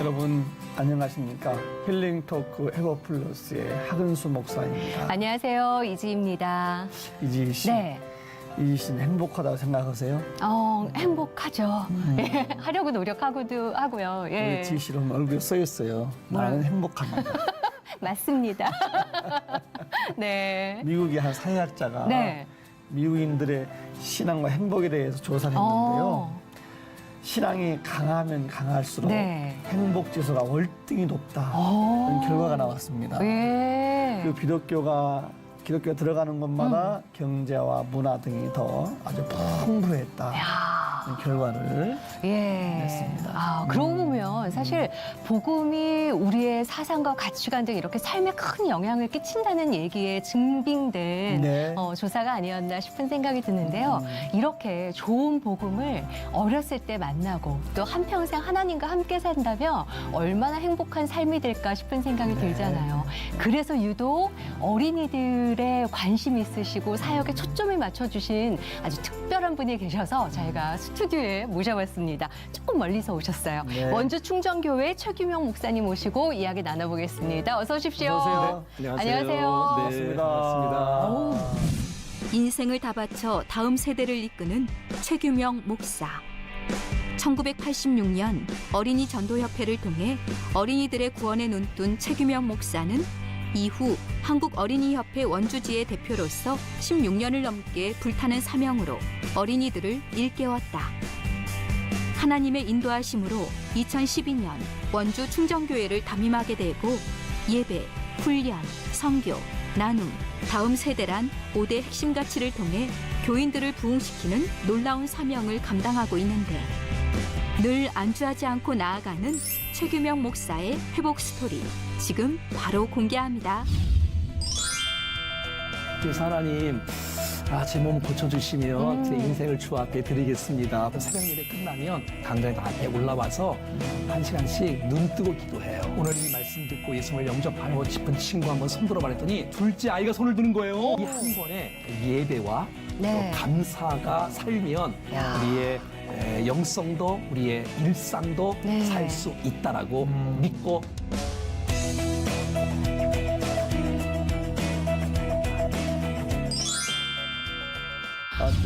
여러분 안녕하십니까? 힐링토크 에버플러스의 하근수 목사입니다. 안녕하세요. 이지입니다. 이지희 씨, 네. 이지희 씨는 행복하다고 생각하세요? 행복하죠. 예, 하려고 노력하고도 하고요. 예. 우리 지희 씨는 얼굴에 써 있어요. 나는 행복합니다. 맞습니다. 네. 미국의 한 사회학자가 네. 미국인들의 신앙과 행복에 대해서 조사를 했는데요. 신앙이 강하면 강할수록 네. 행복 지수가 월등히 높다. 이런 결과가 나왔습니다. 예. 그 기독교가 들어가는 곳마다 경제와 문화 등이 더 아주 풍부했다. 이런 결과를 예. 냈습니다. 그러고 보면 사실 복음이 우리의 사상과 가치관 등 이렇게 삶에 큰 영향을 끼친다는 얘기에 증빙된 네. 조사가 아니었나 싶은 생각이 드는데요. 이렇게 좋은 복음을 어렸을 때 만나고 또 한평생 하나님과 함께 산다면 얼마나 행복한 삶이 될까 싶은 생각이 들잖아요. 그래서 유독 어린이들의 관심이 있으시고 사역에 초점을 맞춰주신 아주 특별한 분이 계셔서 저희가 스튜디오에 모셔봤습니다. 조금 멀리서 오셨어요. 네. 원주 충정교회 최규명 목사님 모시고 이야기 나눠보겠습니다. 어서 오십시오. 어서 안녕하세요. 안녕하세요. 네, 반갑습니다. 반갑습니다. 인생을 다 바쳐 다음 세대를 이끄는 최규명 목사. 1986년 어린이 전도협회를 통해 어린이들의 구원에 눈뜬 최규명 목사는 이후 한국어린이협회 원주지의 대표로서 16년을 넘게 불타는 사명으로 어린이들을 일깨웠다. 하나님의 인도하심으로 2012년 원주 충정교회를 담임하게 되고 예배, 훈련, 선교, 나눔, 다음 세대란 5대 핵심 가치를 통해 교인들을 부흥시키는 놀라운 사명을 감당하고 있는데 늘 안주하지 않고 나아가는 최규명 목사의 회복 스토리 지금 바로 공개합니다. 그래서 하나님, 제 몸 고쳐주시면 제 인생을 주 앞에 드리겠습니다. 새벽 예배 끝나면 당장에 앞에 올라와서 1시간씩 눈 뜨고 기도해요. 오늘 이 말씀 듣고 예수님을 영접하고 싶은 친구 한번 손 들어 말했더니 둘째 아이가 손을 드는 거예요. 이 한 번에 예배와 네. 또 감사가 살면 야. 우리의 영성도 우리의 일상도 네. 살 수 있다라고 믿고 아주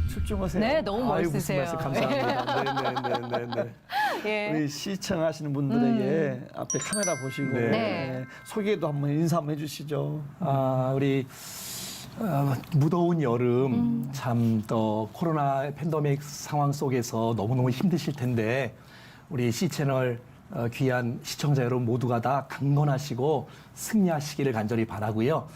출중하세요. 네, 너무 아유, 멋있으세요. 무슨 말씀 감사합니다. 네네네. 예. 우리 시청하시는 분들에게 앞에 카메라 보시고 네. 네. 소개도 한번 인사 한번 해주시죠. 우리 무더운 여름 참 또 코로나 팬데믹 상황 속에서 너무너무 힘드실 텐데 우리 C채널 귀한 시청자 여러분 모두가 다 강건하시고 승리하시기를 간절히 바라고요.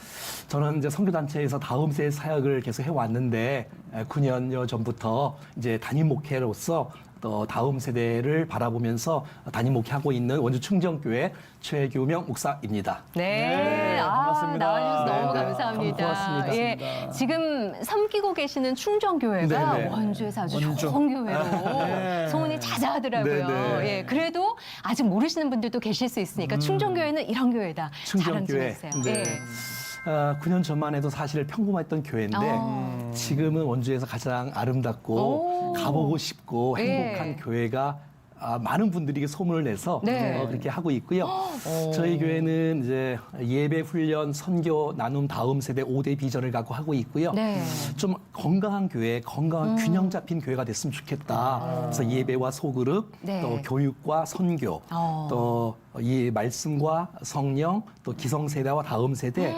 저는 이제 선교단체에서 다음 세대 사역을 계속 해왔는데 9년여 전부터 이제 담임 목회로서 또 다음 세대를 바라보면서 담임 목회하고 있는 원주 충정교회 최규명 목사입니다. 네, 반갑습니다. 나와주셔서 너무 네, 네. 감사합니다. 고맙습니다. 예, 지금 섬기고 계시는 충정교회가 네, 네. 원주에서 아주 원주. 좋은 교회로 네. 소문이 자자하더라고요. 네, 네. 예, 그래도 아직 모르시는 분들도 계실 수 있으니까 충정교회는 이런 교회다. 자랑 좀 충정교회. 해주세요. 네. 예. 9년 전만 해도 사실 평범했던 교회인데 지금은 원주에서 가장 아름답고 오. 가보고 싶고 행복한 예. 교회가 많은 분들이 소문을 내서 네. 그렇게 하고 있고요. 저희 교회는 이제 예배, 훈련, 선교, 나눔, 다음 세대 5대 비전을 갖고 하고 있고요. 네. 좀 건강한 교회, 건강한 균형 잡힌 교회가 됐으면 좋겠다. 그래서 예배와 소그룹, 네. 또 교육과 선교, 또 이 말씀과 성령, 또 기성세대와 다음 세대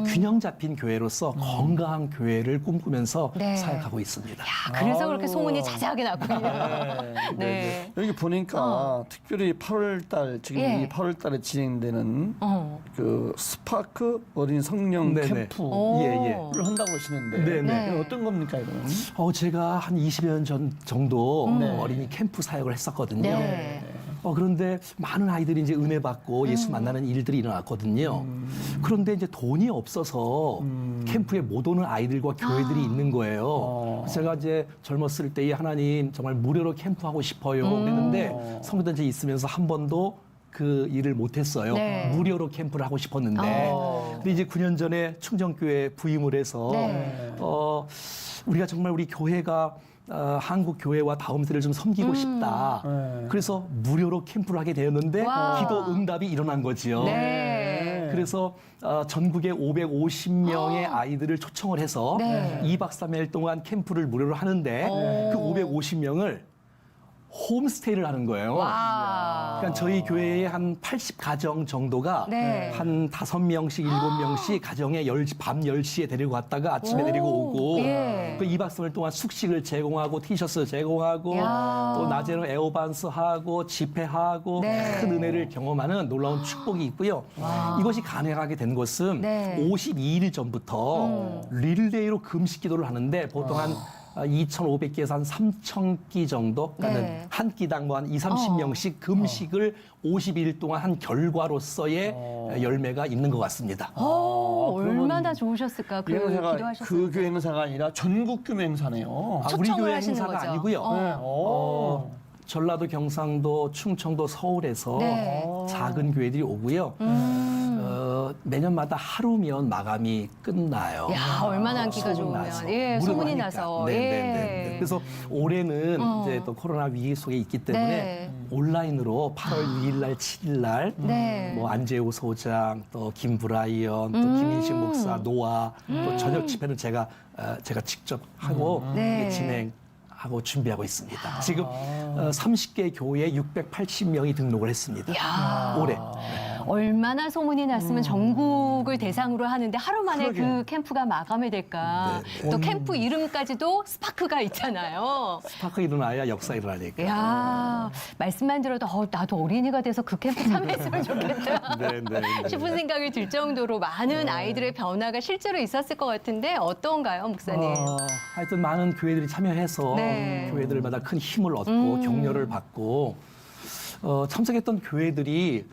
균형 잡힌 교회로서 건강한 교회를 꿈꾸면서 네. 사역하고 있습니다. 그래서 그렇게 아우. 소문이 자자하게 났군요. 네. 여기 보니까 특별히 8월달 지금 예. 이 8월달에 진행되는 어. 그 스파크 어린 성령 네네. 캠프를 오. 예. 한다고 하시는데 네네. 네. 이건 어떤 겁니까 이건? 제가 한 20여 년 전 정도 네. 어린이 캠프 사역을 했었거든요. 네. 그런데 많은 아이들이 이제 은혜 받고 예수 만나는 일들이 일어났거든요. 그런데 이제 돈이 없어서 캠프에 못 오는 아이들과 교회들이 있는 거예요. 제가 이제 젊었을 때에 하나님 정말 무료로 캠프하고 싶어요. 그랬는데 성교단체에 있으면서 한 번도 그 일을 못했어요. 네. 무료로 캠프를 하고 싶었는데. 근데 이제 9년 전에 충정교회 부임을 해서 네. 우리가 정말 우리 교회가 한국 교회와 다음 세대를 좀 섬기고 싶다. 네. 그래서 무료로 캠프를 하게 되었는데 와. 기도 응답이 일어난 거지요. 네. 그래서 전국에 550명의 아이들을 초청을 해서 네. 2박 3일 동안 캠프를 무료로 하는데 오. 그 550명을 홈스테이를 하는 거예요. 와. 그러니까 저희 교회의 한 80가정 정도가 네. 한 5명씩, 7명씩 가정에 밤 10시에 데리고 갔다가 아침에 오. 데리고 오고 예. 그 2박 3일 동안 숙식을 제공하고 티셔츠 제공하고 야. 또 낮에는 에어반스 하고 집회하고 네. 큰 은혜를 경험하는 놀라운 축복이 있고요. 이것이 가능하게 된 것은 네. 52일 전부터 릴레이로 금식 기도를 하는데 보통 한 2,500개에서 한 3,000끼 정도, 그러니까 네. 한 끼당 뭐 한 2, 30명씩 금식을 50일 동안 한 결과로서의 열매가 있는 것 같습니다. 그러면 얼마나 좋으셨을까 그 이 행사가 기도하셨을 그 때. 교회 행사가 아니라 전국 규모 행사네요. 우리 초청을 교회 하시는 행사가 거죠. 아니고요. 네. 오. 전라도, 경상도, 충청도, 서울에서 네. 작은 교회들이 오고요. 매년마다 하루면 마감이 끝나요. 야, 얼마나 안기가 좋으면. 예, 무료로 소문이 하니까. 나서. 네, 예. 네, 네, 네. 그래서 올해는 이제 또 코로나 위기 속에 있기 때문에 네. 온라인으로 8월 6일 날, 7일 날 네. 뭐 안재호 소장, 또 김브라이언, 또 김인식 목사, 노아, 또 저녁 집회는 제가 직접 하고 네. 진행하고 준비하고 있습니다. 지금 30개 교회에 680명이 등록을 했습니다. 야. 올해. 얼마나 소문이 났으면 전국을 대상으로 하는데 하루 만에 그러게. 그 캠프가 마감이 될까. 네, 또 캠프 이름까지도 스파크가 있잖아요. 스파크 일어나야 역사 일어나니까. 야, 말씀만 들어도 나도 어린이가 돼서 그 캠프 참여했으면 좋겠다. 네, 네, 네. 싶은 생각이 들 정도로 많은 아이들의 변화가 실제로 있었을 것 같은데 어떤가요, 목사님? 하여튼 많은 교회들이 참여해서 네. 교회들마다 큰 힘을 얻고 격려를 받고 참석했던 교회들이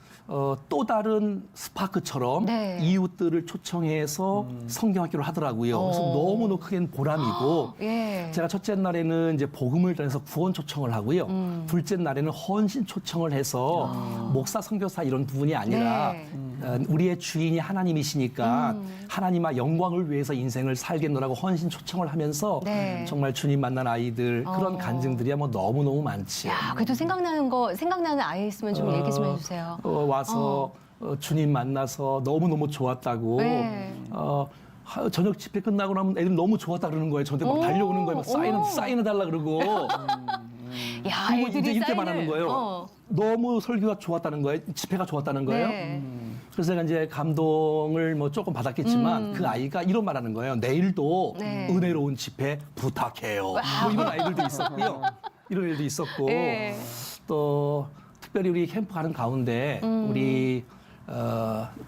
또 다른 스파크처럼 네. 이웃들을 초청해서 성경학교를 하더라고요. 그래서 너무너무 크게 보람이고 예. 제가 첫째 날에는 이제 복음을 전해서 구원 초청을 하고요. 둘째 날에는 헌신 초청을 해서 목사, 선교사 이런 부분이 아니라 네. 우리의 주인이 하나님이시니까 하나님과 영광을 위해서 인생을 살겠노라고 헌신 초청을 하면서 네. 정말 주님 만난 아이들 그런 간증들이 뭐 너무너무 많지. 야, 그래도 생각나는 아이 있으면 좀 얘기 좀 해주세요. 와서 주님 만나서 너무너무 좋았다고. 네. 저녁 집회 끝나고 나면 애들 너무 좋았다 그러는 거예요. 저한테 막 달려오는 거예요. 막 사인해달라 그러고. 야, 그리고 애들이 이제 이렇게 사인을- 말하는 거예요. 너무 설교가 좋았다는 거예요. 집회가 좋았다는 거예요. 네. 그래서 제가 이제 감동을 뭐 조금 받았겠지만 그 아이가 이런 말하는 거예요. 내일도 네. 은혜로운 집회 부탁해요. 뭐 이런 아이들도 있었고요. 이런 애들도 있었고 네. 또 특별히 우리 캠프 가는 가운데 우리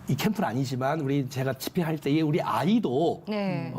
이 캠프는 아니지만 우리 제가 집회할 때에 우리 아이도 네.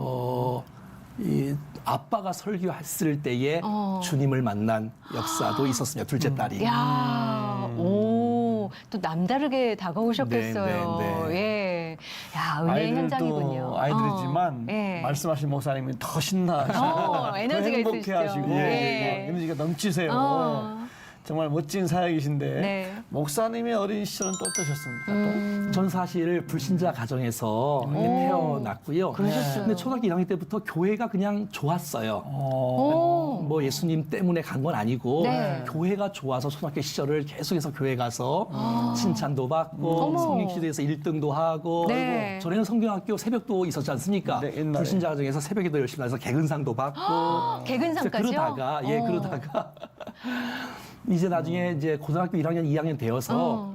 이 아빠가 설교했을 때에 주님을 만난 역사도 있었습니다. 둘째 딸이. 야, 오, 또 남다르게 다가오셨겠어요. 네, 네, 예. 야, 은혜의 현장이군요. 아이들이지만 예. 말씀하신 목사님이 더 신나하시고 에너지가 행복해 있으시죠. 하시고 예. 에너지가 넘치세요. 어. 정말 멋진 사역이신데 네. 목사님의 어린 시절은 또 어떠셨습니까? 전 사실 불신자 가정에서 이렇게 태어났고요. 그러셨어요. 근데 초등학교 1학년 때부터 교회가 그냥 좋았어요. 오. 뭐 예수님 때문에 간 건 아니고 네. 교회가 좋아서 초등학교 시절을 계속해서 교회 가서 칭찬도 받고 어머. 성경시대에서 1등도 하고 네. 전에는 성경학교 새벽도 있었지 않습니까? 네, 옛날에. 불신자 가정에서 새벽에도 열심히 나서 개근상도 받고 개근상까지요? 그러다가 그러다가 이제 나중에 이제 고등학교 1학년, 2학년 되어서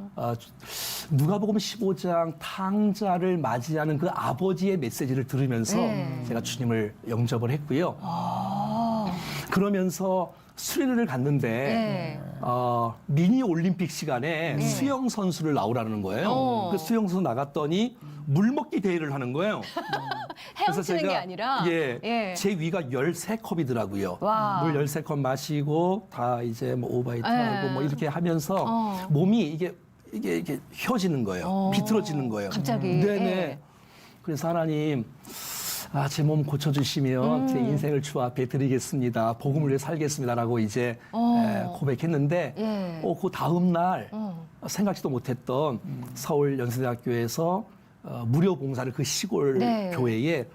누가복음 15장 탕자를 맞이하는 그 아버지의 메시지를 들으면서 네. 제가 주님을 영접을 했고요. 그러면서 수련회를 갔는데 네. 미니 올림픽 시간에 수영 선수를 나오라는 거예요. 그 수영 선수 나갔더니 물 먹기 대회를 하는 거예요. 헤엄치는 게 아니라 제 위가 13컵이더라고요. 와. 물 13컵 마시고 다 이제 뭐 오바이트 하고 네. 뭐 이렇게 하면서 몸이 이게 휘어지는 거예요. 비틀어지는 거예요. 갑자기. 네네. 예. 그래서 하나님, 제 몸 고쳐주시면 제 인생을 주 앞에 드리겠습니다. 복음을 위해 살겠습니다라고 이제 고백했는데, 예. 그 다음 날 생각지도 못했던 서울 연세대학교에서 무료 봉사를 그 시골 네. 교회에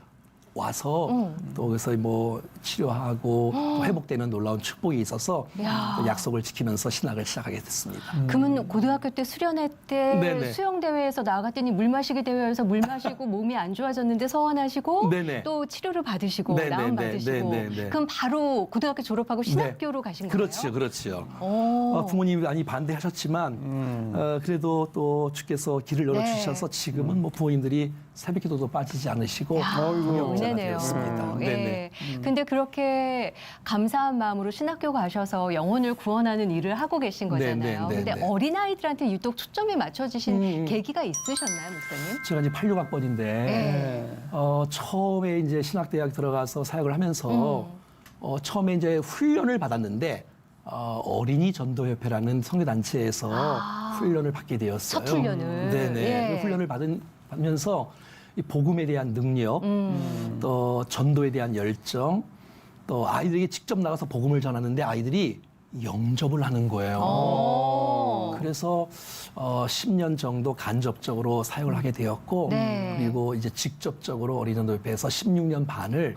와서 또 그래서 뭐 치료하고 또 회복되는 놀라운 축복이 있어서 야. 또 약속을 지키면서 신학을 시작하게 됐습니다. 그러면 고등학교 때 수련회 때 네네. 수영 대회에서 나갔더니 물 마시기 대회에서 물 마시고 몸이 안 좋아졌는데 서원하시고 네네. 또 치료를 받으시고 네네네. 나음 받으시고 네네네. 그럼 바로 고등학교 졸업하고 신학교로 가신 거예요? 그렇죠, 그렇죠. 오. 부모님이 많이 반대하셨지만 그래도 또 주께서 길을 열어주셔서 네. 지금은 뭐 부모님들이 새벽기도도 빠지지 않으시고 동역자가 은혜네요. 되었습니다. 예. 네네. 근데 그렇게 감사한 마음으로 신학교 가셔서 영혼을 구원하는 일을 하고 계신 거잖아요. 네, 네, 근데 네. 어린아이들한테 유독 초점이 맞춰지신 계기가 있으셨나요, 목사님? 제가 이제 86학번인데 네. 처음에 이제 신학대학 들어가서 사역을 하면서 처음에 이제 훈련을 받았는데 어린이 전도협회라는 선교단체에서 훈련을 받게 되었어요. 첫 훈련을. 네네. 예. 그 훈련을 받으면서 이 복음에 대한 능력, 또 전도에 대한 열정, 또 아이들에게 직접 나가서 복음을 전하는데 아이들이 영접을 하는 거예요. 오. 그래서 10년 정도 간접적으로 사역을 하게 되었고 네. 그리고 이제 직접적으로 어린이전도협회에서 16년 반을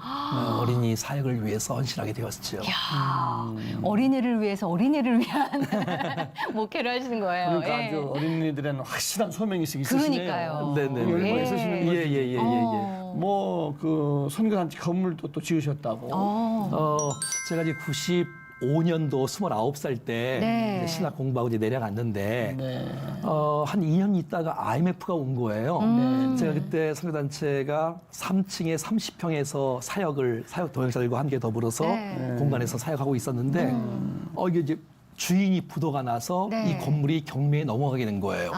어린이 사역을 위해서 헌신하게 되었죠. 야, 어린이를 위해서 어린이를 위한 목회를 하시는 거예요. 그러니까 예. 아주 어린이들은 확실한 소명이 있으시네요. 그러니까요. 네네. 열망 예. 있으시는 거지. 예예예예. 뭐 그 선교단체 건물도 또 지으셨다고. 제가 이제 95년도 29살 때 네. 이제 신학 공부하고 이제 내려갔는데 네. 한 2년 있다가 IMF가 온 거예요. 제가 그때 선교단체가 3층에 30평에서 사역 동역자들과 함께 더불어서 네. 공간에서 사역하고 있었는데 이게 이제 주인이 부도가 나서 네. 이 건물이 경매에 넘어가게 된 거예요.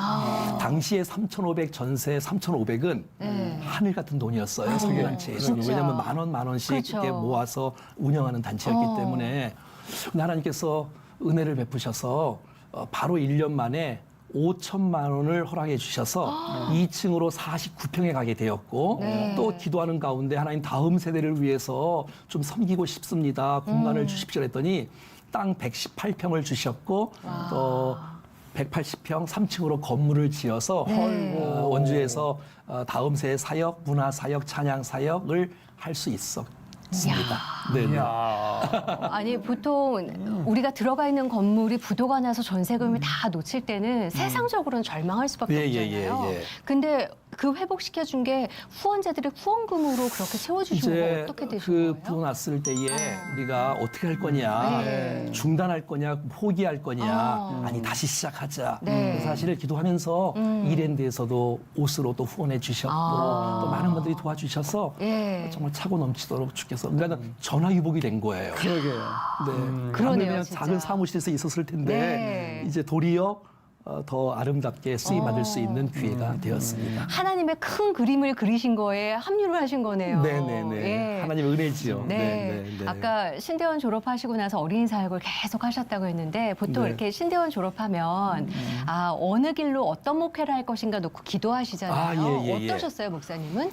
당시에 3,500 전세 3,500은 하늘 같은 돈이었어요. 선교단체에서. 진짜. 왜냐하면 만 원씩 그렇죠. 이렇게 모아서 운영하는 단체였기 때문에 하나님께서 은혜를 베푸셔서 바로 1년 만에 5천만 원을 허락해 주셔서 2층으로 49평에 가게 되었고 네. 또 기도하는 가운데 하나님 다음 세대를 위해서 좀 섬기고 싶습니다. 공간을 주십시오 했더니 땅 118평을 주셨고 또 180평 3층으로 건물을 지어서 원주에서 다음 세대 사역, 문화 사역, 찬양 사역을 할 수 있었습니다. 네. 아니 보통 우리가 들어가 있는 건물이 부도가 나서 전세금을 다 놓칠 때는 세상적으로는 절망할 수밖에 없잖아요. 근데 그 회복시켜 준 게 후원자들의 후원금으로 그렇게 채워주신 거 이제 어떻게 되신 그 거예요? 부도 났을 때에 우리가 어떻게 할 거냐, 네. 중단할 거냐, 포기할 거냐, 아. 아니 다시 시작하자. 네. 그 사실을 기도하면서 이랜드에서도 옷으로 또 후원해 주셨고 아. 또 많은 분들이 도와주셔서 예. 정말 차고 넘치도록 주께서 그러니까 전화위복이 된 거예요. 그러게요. 네. 그러네요, 그냥 진짜. 작은 사무실에서 있었을 텐데 네. 이제 도리어 더 아름답게 쓰임 받을 수 있는 기회가 되었습니다. 하나님의 큰 그림을 그리신 거에 합류를 하신 거네요. 네네네. 예. 하나님의 은혜지요. 네. 아까 신대원 졸업하시고 나서 어린이 사역을 계속 하셨다고 했는데 보통 네. 이렇게 신대원 졸업하면 어느 길로 어떤 목회를 할 것인가 놓고 기도하시잖아요. 아, 예, 예, 예. 어떠셨어요, 목사님은?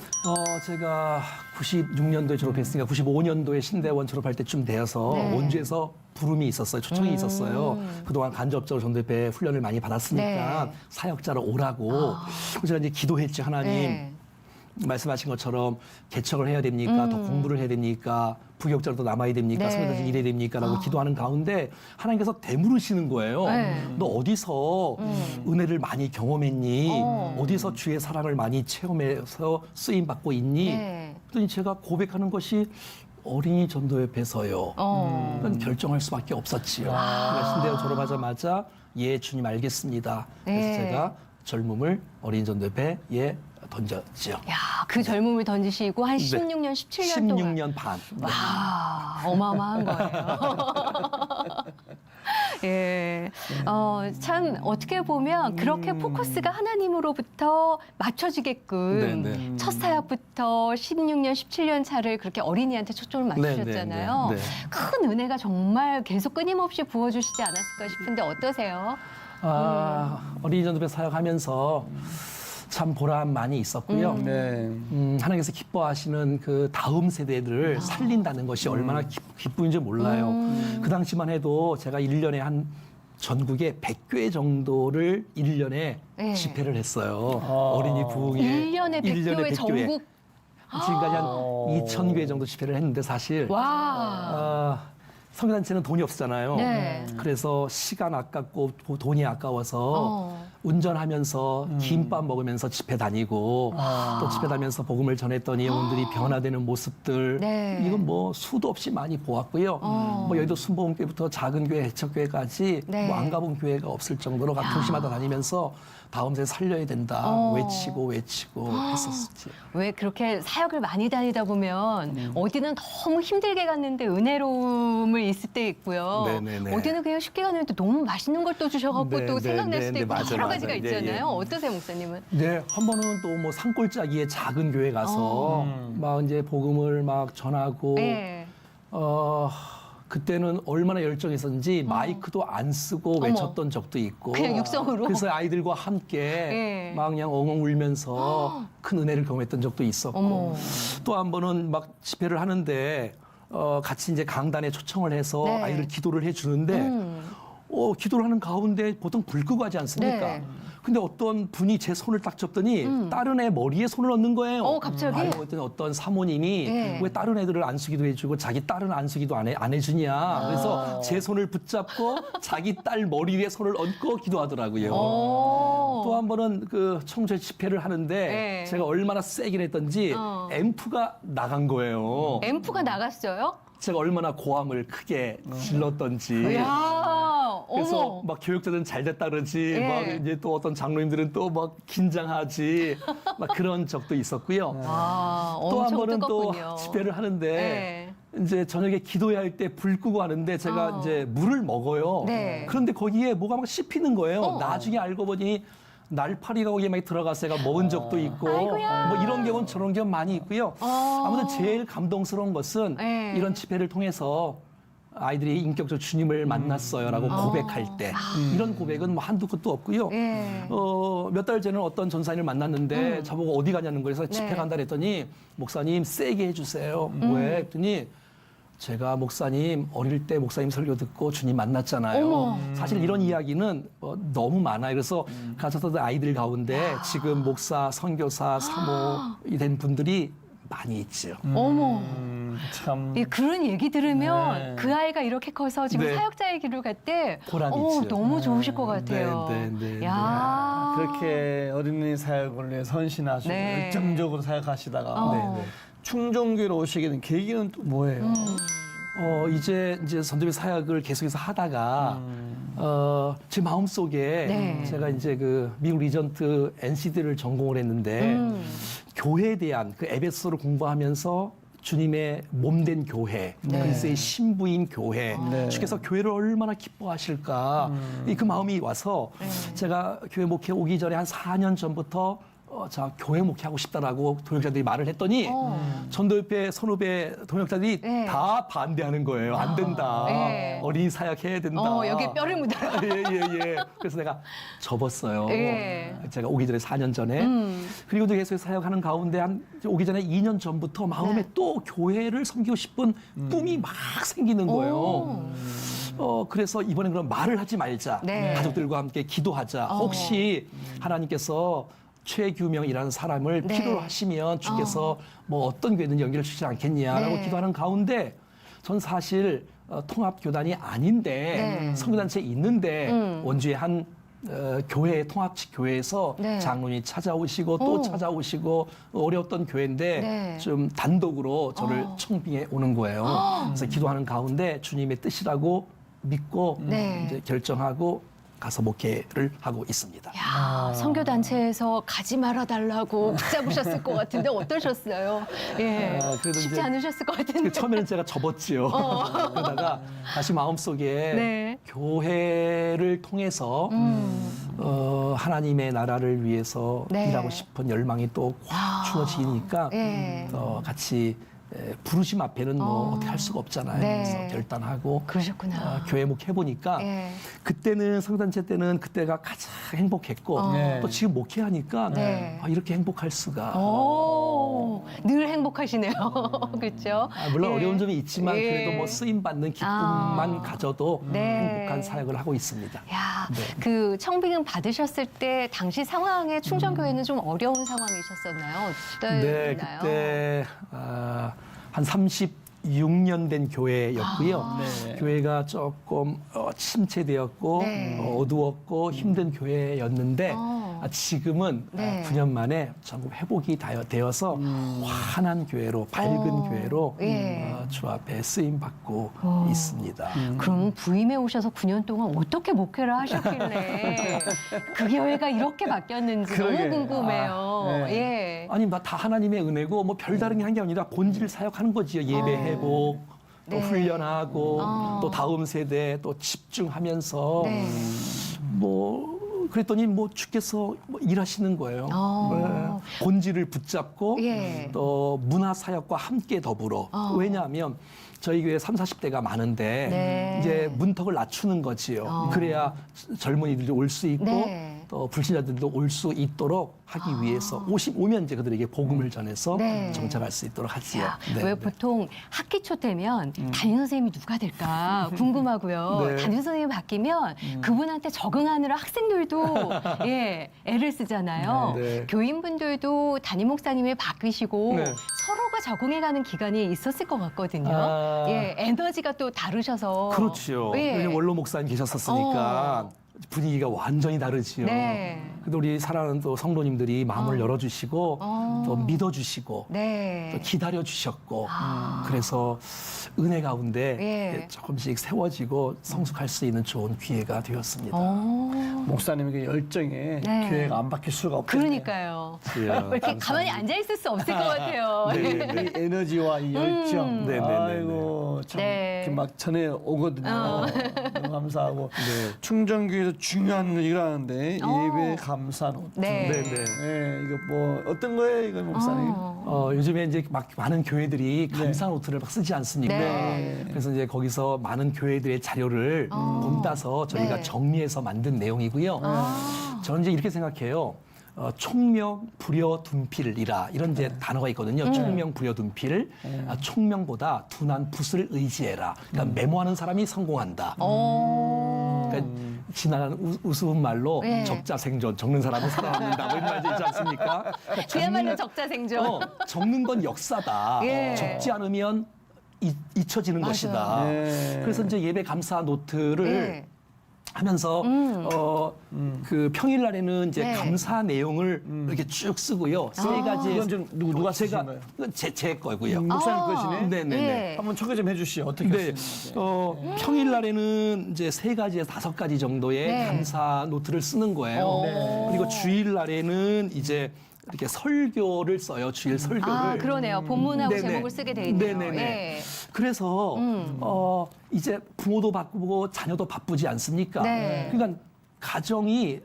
제가 96년도에 졸업했으니까 95년도에 신대원 졸업할 때쯤 되어서 네. 원주에서 부름이 있었어요. 초청이 있었어요. 그동안 간접적으로 전도협회 훈련을 많이 받았으니까 네. 사역자로 오라고. 그래서 제가 이제 기도했죠. 하나님. 네. 말씀하신 것처럼 개척을 해야 됩니까? 더 공부를 해야 됩니까? 부교육자로 더 남아야 됩니까? 네. 선교단체 일해야 됩니까? 라고 기도하는 가운데 하나님께서 대물으시는 거예요. 네. 너 어디서 은혜를 많이 경험했니? 어디서 주의 사랑을 많이 체험해서 쓰임받고 있니? 네. 그랬더니 제가 고백하는 것이 어린이 전도협회에서요. 그건 결정할 수밖에 없었지요. 그러니까 신대원 졸업하자마자 예 주님 알겠습니다. 그래서 네. 제가 젊음을 어린이 전도협회에 던졌지요. 야, 그 젊음을 던지시고 한 네. 16년, 17년 동안. 16년 반. 와, 어마어마한 거예요. 예. 참, 어떻게 보면 그렇게 포커스가 하나님으로부터 맞춰지게끔 네, 네. 첫 사역부터 16년, 17년 차를 그렇게 어린이한테 초점을 맞추셨잖아요. 네, 네, 네. 큰 은혜가 정말 계속 끊임없이 부어주시지 않았을까 싶은데 어떠세요? 어린이 전도회 사역하면서 참 보람 많이 있었고요. 네. 하나님께서 기뻐하시는 그 다음 세대들을 살린다는 것이 얼마나 기쁨인지 몰라요. 그 당시만 해도 제가 1년에 한 전국에 100교회 정도를 1년에 네. 집회를 했어요. 어린이 부흥회. 1년에 100교회 전국 지금까지 한 2,000개 정도 집회를 했는데 사실 와. 선교단체는 돈이 없잖아요. 네. 그래서 시간 아깝고 돈이 아까워서 운전하면서 김밥 먹으면서 집회 다니고 또 집회 다니면서 복음을 전했더니 영혼들이 변화되는 모습들 네. 이건 뭐 수도 없이 많이 보았고요. 뭐 여의도 순복음교회부터 작은 교회, 해척교회까지 네. 뭐 안 가본 교회가 없을 정도로 각 도시마다 다니면서 다음 세대 살려야 된다 외치고 했었지. 왜 그렇게 사역을 많이 다니다 보면 어디는 너무 힘들게 갔는데 은혜로움을 있을 때 있고요. 네네네. 어디는 그냥 쉽게 갔는데 너무 맛있는 걸 또 주셔갖고 네, 또 네, 생각날 네, 수도 네, 있고 맞아요, 여러 가지가 맞아요. 네, 있잖아요. 예. 어떠세요, 목사님은? 네, 한 번은 또 뭐 산골짜기에 작은 교회 가서 막 이제 복음을 막 전하고 네. 그때는 얼마나 열정했었는지 마이크도 안 쓰고 외쳤던 적도 있고 그냥 육성으로? 그래서 아이들과 함께 네. 막 그냥 엉엉 울면서 큰 은혜를 경험했던 적도 있었고 어머. 또 한 번은 막 집회를 하는데 같이 이제 강단에 초청을 해서 네. 아이들 기도를 해주는데 기도를 하는 가운데 보통 불 끄고 하지 않습니까? 네. 근데 어떤 분이 제 손을 딱 잡더니 다른 애 머리에 손을 얹는 거예요. 갑자기? 알고 있더니 어떤 사모님이 네. 왜 다른 애들을 안수기도 해주고 자기 딸은 안수기도 안 해주냐. 그래서 제 손을 붙잡고 자기 딸 머리 위에 손을 얹고 기도하더라고요. 또 한 번은 그 청소년 집회를 하는데 네. 제가 얼마나 세게 했던지 앰프가 나간 거예요. 앰프가 나갔어요? 제가 얼마나 고함을 크게 질렀던지. 이야, 그래서 어머. 막 교육자들은 잘 됐다 그러지, 예. 막 이제 또 어떤 장로님들은 또 막 긴장하지, 막 그런 적도 있었고요. 아, 또 한 엄청 번은 뜨겁군요. 또 집회를 하는데 네. 이제 저녁에 기도회 할 때 불 끄고 하는데 제가 이제 물을 먹어요. 네. 그런데 거기에 뭐가 막 씹히는 거예요. 나중에 알고 보니 날파리가 거기에 막 들어가서 제가 먹은 적도 있고 아이고야. 뭐 이런 경우는 저런 경우 많이 있고요. 아무튼 제일 감동스러운 것은 네. 이런 집회를 통해서 아이들이 인격적으로 주님을 만났어요라고 고백할 때 이런 고백은 뭐 한두 끝도 없고요. 예. 몇 달 전에 어떤 전사님을 만났는데 저보고 어디 가냐는 거에서 집회 네. 간다 그랬더니 목사님 세게 해주세요. 왜? 했더니 제가 목사님 어릴 때 목사님 설교 듣고 주님 만났잖아요. 어머. 사실 이런 이야기는 너무 많아요. 그래서 가셨던 아이들 가운데 지금 목사, 선교사, 사모이 된 분들이 많이 있죠. 어머. 참. 예, 그런 얘기 들으면 네. 그 아이가 이렇게 커서 지금 네. 사역자의 길을 갈 때 보람이 있죠. 너무 좋으실 것 같아요. 네. 야. 그렇게 어린이 사역을 위해 선신하시고 네. 열정적으로 사역하시다가 네. 충정교회로 오시게 된 계기는 또 뭐예요? 이제 선도비 사역을 계속해서 하다가 제 마음속에 네. 제가 이제 그 미국 리전트 NCD를 전공을 했는데 교회에 대한 그 에베소를 공부하면서 주님의 몸된 교회, 그리스도의 신부인 교회, 네. 주께서 교회를 얼마나 기뻐하실까 그 마음이 와서 제가 교회 목회 오기 전에 한 4년 전부터 자 교회 목회하고 싶다라고 동역자들이 말을 했더니 전도협회 선후배 동역자들이 네. 다 반대하는 거예요. 안 된다. 네. 어린이 사역해야 된다. 여기 뼈를 묻어라. 예. 그래서 내가 접었어요. 예. 제가 오기 전에 4년 전에. 그리고 또 계속 사역하는 가운데 한 오기 전에 2년 전부터 마음에 네. 또 교회를 섬기고 싶은 꿈이 막 생기는 거예요. 그래서 이번엔 그럼 말을 하지 말자. 네. 가족들과 함께 기도하자. 혹시 하나님께서 최규명이라는 사람을 네. 필요로 하시면 주께서 뭐 어떤 교회든 연결을 주시지 않겠냐라고 네. 기도하는 가운데 전 사실 통합교단이 아닌데 네. 선교단체에 있는데 원주의 한 교회 통합식 교회에서 네. 장로님이 찾아오시고 또 찾아오시고 어려웠던 교회인데 네. 좀 단독으로 저를 청빙해 오는 거예요. 그래서 기도하는 가운데 주님의 뜻이라고 믿고 네. 이제 결정하고 가서 목회를 하고 있습니다. 야, 선교단체에서 가지 말아달라고 붙잡으셨을 것 같은데 어떠셨어요? 예. 그래도 쉽지 이제 않으셨을 것 같은데. 처음에는 제가 접었지요. 그러다가 다시 마음속에 네. 교회를 통해서 하나님의 나라를 위해서 네. 일하고 싶은 열망이 또 확 주어지니까 예. 같이 부르심 앞에는 뭐 어떻게 할 수가 없잖아요. 네. 그래서 결단하고 그러셨구나. 교회 목해보니까 예. 그때는 성단체 때는 그때가 가장 행복했고 네. 또 지금 목회하니까 네. 이렇게 행복할 수가. 늘 행복하시네요. 그렇죠? 물론 예. 어려운 점이 있지만 예. 그래도 뭐 쓰임 받는 기쁨만 아. 가져도 네. 행복한 사역을 하고 있습니다. 야, 네. 그 청빙은 받으셨을 때 당시 상황에 충정교회는 좀 어려운 상황이셨었나요? 네, 어떠나요? 그때 한 36년 된 교회였고요. 네. 교회가 조금 침체되었고 네. 어두웠고 힘든 교회였는데 지금은 네. 9년 만에 전국 회복이 되어서 환한 교회로 밝은 교회로 예. 주 앞에 쓰임 받고 있습니다. 그럼 부임해 오셔서 9년 동안 어떻게 목회를 하셨길래 그 교회가 이렇게 바뀌었는지 그러게. 너무 궁금해요. 아, 네. 예. 아니 다 하나님의 은혜고 뭐 별다른 게 한 게 아니라 본질 사역하는 거지요. 예배 회복, 또 네. 훈련하고 또 다음 세대 또 집중하면서 네. 뭐 그랬더니 뭐 주께서 뭐 일하시는 거예요. 네. 본질을 붙잡고 예. 또 문화 사역과 함께 더불어. 왜냐하면 저희 교회 30, 40대가 많은데 네. 이제 문턱을 낮추는 거지요. 그래야 젊은이들이 올 수 있고 네. 또 불신자들도 올 수 있도록 하기 위해서 오면 이제 그들에게 복음을 전해서 네. 정착할 수 있도록 하지요. 야, 네, 왜 네. 보통 학기 초 되면 담임 선생님이 누가 될까 궁금하고요. 네. 담임 선생님이 바뀌면 그분한테 적응하느라 학생들도 예, 애를 쓰잖아요. 네, 네. 교인분들도 담임 목사님이 바뀌시고 네. 서로가 적응해가는 기간이 있었을 것 같거든요. 아. 예, 에너지가 또 다르셔서. 그렇죠. 예. 왜냐면 원로 목사님 계셨었으니까 분위기가 완전히 다르지요. 네. 근데 우리 사랑하는 또 성도님들이 마음을 열어주시고 또 믿어주시고 네. 또 기다려주셨고 그래서 은혜 가운데 예. 조금씩 세워지고 성숙할 수 있는 좋은 기회가 되었습니다. 목사님의 열정에 네. 교회가 안 바뀔 수가 없겠네요. 그러니까요. 예, 이렇게 가만히 앉아 있을 수 없을 것 같아요. 네, 이 네. 에너지와 이 열정. 네, 네, 네, 아이고 참 네. 이렇게 막 전해 오거든요. 너무 감사하고 네. 충정교회에서 중요한 일 하는데 예배 감사 노트. 네. 네, 네. 네, 이거 뭐 어떤 거예요, 이거 목사님? 요즘에 이제 막 많은 교회들이 감사 노트를 막 쓰지 않습니까? 네. 그래서 이제 거기서 많은 교회들의 자료를 본따서 저희가 네. 정리해서 만든 내용이고요. 저는 이제 이렇게 생각해요. 총명, 불여, 둔필이라 이런 이제 단어가 있거든요. 총명, 불여, 둔필. 총명보다 둔한 붓을 의지해라. 그러니까 메모하는 사람이 성공한다. 그러니까 지나가는 우스운 말로 네. 적자생존, 적는 사람은 살아남는다. 뭐 이런 말도 있지 않습니까? 그러니까 그야말로 적는- 적자생존. 적는 건 역사다. 예. 적지 않으면 잊혀지는 맞아요. 것이다. 네. 그래서 이제 예배 감사 노트를 네. 하면서 그 평일날에는 이제 네. 감사 내용을 이렇게 쭉 쓰고요. 세 가지. 그건 좀 누가 쓰신 제가 거예요? 그건 제 거고요. 목사님 것이네. 네네네. 예. 한번 소개 좀 해주시죠. 어떻게 네, 쓰는지. 평일날에는 이제 3가지에서 5가지 정도의 네. 감사 노트를 쓰는 거예요. 네. 그리고 주일날에는 이제 이렇게 설교를 써요. 주일 설교를. 아, 그러네요. 본문하고 네네. 제목을 쓰게 돼 있네요. 네네네. 예. 그래서 이제 부모도 바쁘고 자녀도 바쁘지 않습니까? 네. 그러니까 가정이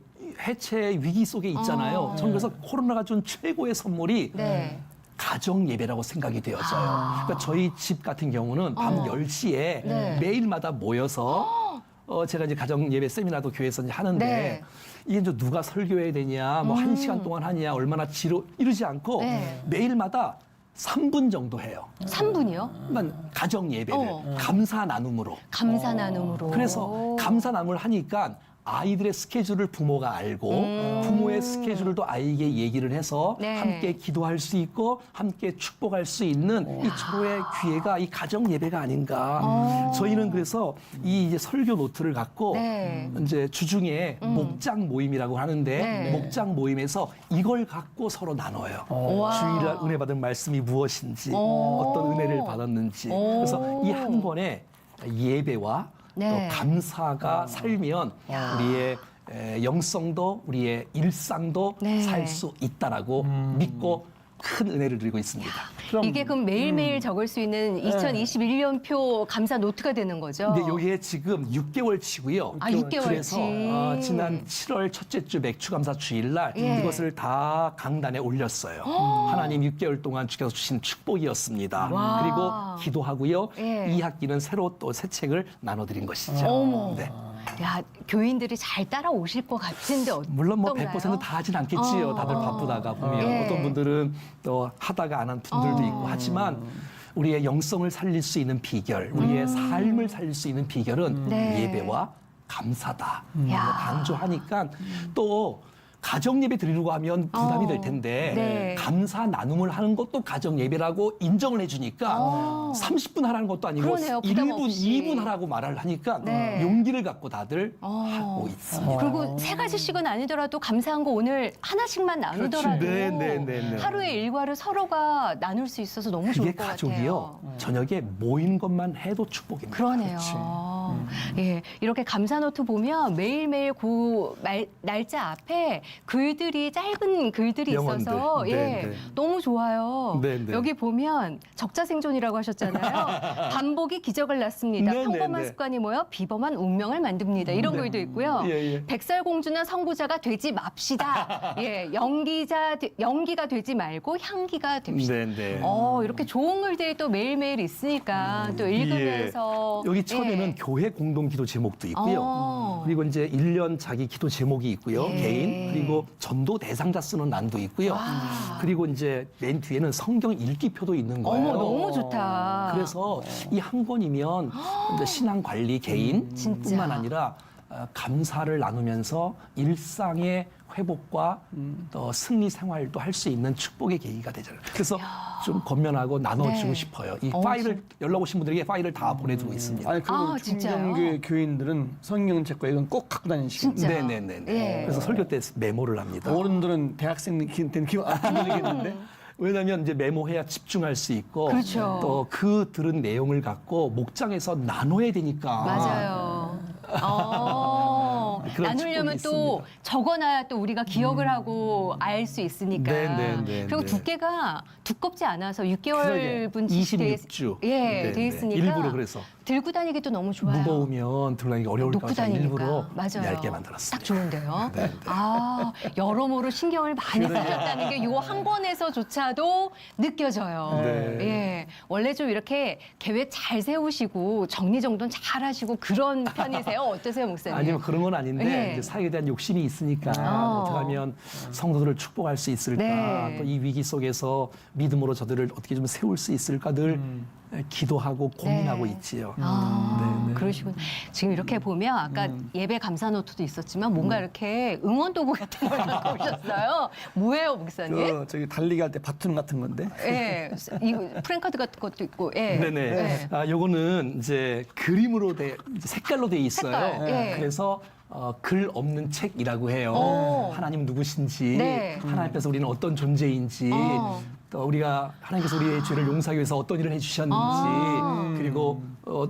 해체 위기 속에 있잖아요. 저는 그래서 코로나가 준 최고의 선물이 네. 가정 예배라고 생각이 되어져요. 그러니까 저희 집 같은 경우는 밤 10시에 네. 매일마다 모여서 제가 이제 가정 예배 세미나도 교회에서 이제 하는데 네. 이게 이제 누가 설교해야 되냐, 뭐 1시간 동안 하냐, 얼마나 이러지 않고 네. 매일마다 3분 정도 해요. 3분이요? 그러니까 가정 예배를 감사 나눔으로. 감사 나눔으로. 그래서 감사 나눔을 하니까 아이들의 스케줄을 부모가 알고 부모의 스케줄을 또 아이에게 얘기를 해서 네. 함께 기도할 수 있고 함께 축복할 수 있는 이 서로의 기회가 이 가정 예배가 아닌가. 저희는 그래서 이 이제 설교 노트를 갖고 네. 이제 주중에 목장 모임이라고 하는데 네. 목장 모임에서 이걸 갖고 서로 나눠요. 와. 주일날 은혜 받은 말씀이 무엇인지 어떤 은혜를 받았는지. 그래서 이 한 권에 예배와 네. 또 감사가 살면 우리의 영성도 우리의 일상도 네. 살 수 있다라고 믿고 큰 은혜를 드리고 있습니다. 그럼. 이게 그럼 매일매일 적을 수 있는 2021년표 감사 노트가 되는 거죠? 근데 이게 지금 6개월치고요. 아, 6개월치. 그래서 지난 7월 첫째 주 맥추감사 주일날 예. 이것을 다 강단에 올렸어요. 하나님 6개월 동안 주께서 주신 축복이었습니다. 와. 그리고 기도하고요. 예. 이 학기는 새로 또 새 책을 나눠드린 것이죠. 어머. 네. 야, 교인들이 잘 따라오실 것 같은데 어떤가요? 물론 뭐 100%다 하진 않겠지요. 다들 어. 바쁘다가 보면 예. 어떤 분들은 또 하다가 안 한 분들도 있고 하지만 우리의 영성을 살릴 수 있는 비결, 우리의 삶을 살릴 수 있는 비결은 네. 예배와 감사다. 야. 강조하니까 또 가정 예배 드리려고 하면 부담이 될 텐데 네. 감사 나눔을 하는 것도 가정 예배라고 인정을 해주니까 30분 하라는 것도 아니고 그러네요. 부담 1분, 없이. 2분 하라고 말을 하니까 네. 용기를 갖고 다들 하고 있습니다. 그리고 세 가지씩은 아니더라도 감사한 거 오늘 하나씩만 나누더라도 그렇지. 네. 하루의 일과를 서로가 나눌 수 있어서 너무 그게 좋을 것 가족이요. 같아요. 저녁에 모인 것만 해도 축복입니다. 그러네요. 예, 이렇게 감사 노트 보면 매일매일 그 날짜 앞에 글들이 짧은 글들이 명언들. 있어서 예, 네. 너무 좋아요. 네. 여기 보면 적자생존이라고 하셨잖아요. 반복이 기적을 낳습니다. 네, 평범한 네. 습관이 모여 비범한 운명을 만듭니다. 이런 글도 있고요. 예. 백설공주는 선구자가 되지 맙시다. 예, 연기가 되지 말고 향기가 됩시다. 네. 이렇게 좋은 글들이 또 매일매일 있으니까 또 읽으면서 예. 여기 처음에는 예. 교회 공동 기도 제목도 있고요. 그리고 이제 1년 자기 기도 제목이 있고요. 예. 개인. 그리고 전도 대상자 쓰는 난도 있고요. 그리고 이제 맨 뒤에는 성경 읽기표도 있는 거예요. 어머, 너무 좋다. 그래서 이 한 권이면 이제 신앙 관리 개인 진짜. 뿐만 아니라 감사를 나누면서 일상의 회복과 또 승리 생활도 할 수 있는 축복의 계기가 되잖아요. 그래서 좀 권면하고 나눠주고 네. 싶어요. 이 파일을 연락 오신 분들에게 파일을 다 보내두고 있습니다. 아니 그리고 진짜요? 청정교회 교인들은 성경책과 이건 꼭 갖고 다니시고 진짜. 네네네. 예. 그래서 설교 때 메모를 합니다. 어른들은 대학생 때는 기억 안 나겠는데 왜냐하면 이제 메모해야 집중할 수 있고 그렇죠. 또 그 들은 내용을 갖고 목장에서 나눠야 되니까. 맞아요. 그런 나누려면 축복이 또 있습니다. 적어놔야 또 우리가 기억을 하고 알 수 있으니까. 네. 그리고 두께가 두껍지 않아서 6개월분 26주. 예, 돼 있으니까. 일부러 그래서 들고 다니기도 너무 좋아요. 무거우면 들라기 어려울까 놓고 봐 다니니까. 일부러 맞아요. 얇게 만들었습니다. 딱 좋은데요. 여러모로 신경을 많이 쓰셨다는 게 요 한 권에서조차도 느껴져요. 네. 예, 원래 좀 이렇게 계획 잘 세우시고 정리정돈 잘 하시고 그런 편이세요? 어떠세요, 목사님? 아니요 그런 건 아닌데 예. 이제 사역에 대한 욕심이 있으니까 어떻게 하면 성도들을 축복할 수 있을까 네. 또 이 위기 속에서 믿음으로 저들을 어떻게 좀 세울 수 있을까 늘 기도하고 고민하고 네. 있지요. 아, 그러시군. 지금 이렇게 보면 아까 예배 감사 노트도 있었지만 뭔가 이렇게 응원 도구 같은 걸 갖고 오셨어요. 뭐예요, 목사님? 저기 달리기 할 때 바톤 같은 건데 예, 이거 프랭카드 같은 것도 있고, 예. 네네. 예. 요거는 이제 그림으로 이제 색깔로 돼 있어요. 색깔, 예. 그래서 글 없는 책이라고 해요. 오. 하나님 누구신지, 네. 하나님 앞에서 우리는 어떤 존재인지, 또 우리가 하나님께서 우리의 죄를 용서하기 위해서 어떤 일을 해주셨는지, 그리고